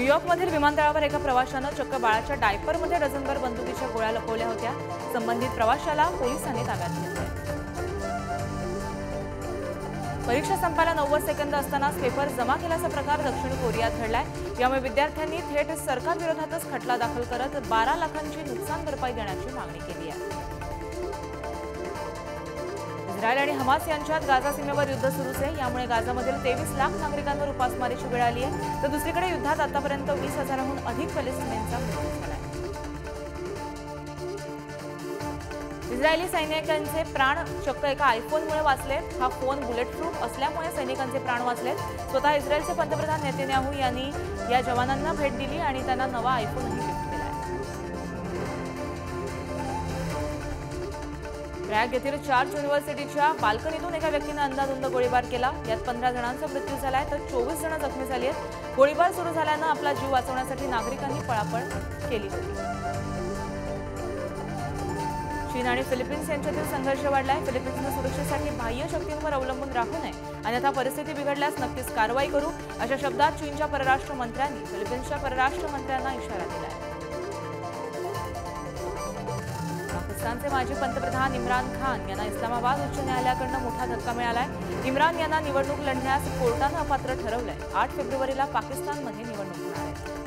न्यूयॉर्कमधील विमानतळावर एका प्रवाशानं चक्क बाळाच्या डायपरमध्ये डझनभर बंदुकीच्या गोळ्या लपवल्या होत्या। संबंधित प्रवाशाला पोलिसांनी ताब्यात घेतले। परीक्षा संपायला 90 सेकंद असतानाच पेपर जमा केल्याचा प्रकार दक्षिण कोरियात घडलाय। यामुळे विद्यार्थ्यांनी थेट सरकारविरोधातच खटला दाखल करत 12 लाखांची नुकसान भरपाई देण्याची मागणी केली आहे। इस्रायल आणि हमास यांच्यात गाझा सीमेवर युद्ध सुरूच आहे। यामुळे गाझामधील 23 लाख नागरिकांवर उपासमारीची वेळ आली आहे। तर दुसरीकडे युद्धात आतापर्यंत 20,000हून अधिक फलस्तीनींचा मृत्यू झाला आहे। इस्रायली सैनिकांचे प्राण चक्क एका आयफोनमुळे वाचले। हा फोन बुलेट प्रूफ असल्यामुळे सैनिकांचे प्राण वाचले। स्वतः इस्रायलचे पंतप्रधान नेतन्याहू यांनी या जवानांना भेट दिली आणि त्यांना नवा आयफोनही गिफ्ट केला आहे। प्रयाग येथील चार्च युनिव्हर्सिटीच्या बाल्कनीतून एका व्यक्तीने अंधाधुंद गोळीबार केला। यात 15 जणांचा मृत्यू झालाय तर 24 जण जखमी झाली आहेत। गोळीबार सुरू झाल्यानं आपला जीव वाचवण्यासाठी नागरिकांनी पळापळ केली होती। चीन आणि फिलिपिन्स यांच्यातील संघर्ष वाढलाय। फिलिपिन्सने सुरक्षेसाठी बाह्य शक्तींवर अवलंबून राहू नये, अन्यथा परिस्थिती बिघडल्यास नक्कीच कारवाई करू, अशा शब्दात चीनच्या परराष्ट्र मंत्र्यांनी फिलिपिन्सच्या परराष्ट्र मंत्र्यांना इशारा दिलाय। पाकिस्तानचे माजी पंतप्रधान इम्रान खान यांना इस्लामाबाद उच्च न्यायालयाकडून मोठा धक्का मिळालाय। इम्रान यांना निवडणूक लढण्यास कोर्टानं अपात्र ठरवलंय। 8 फेब्रुवारीला पाकिस्तानमध्ये निवडणूक होणार आहे।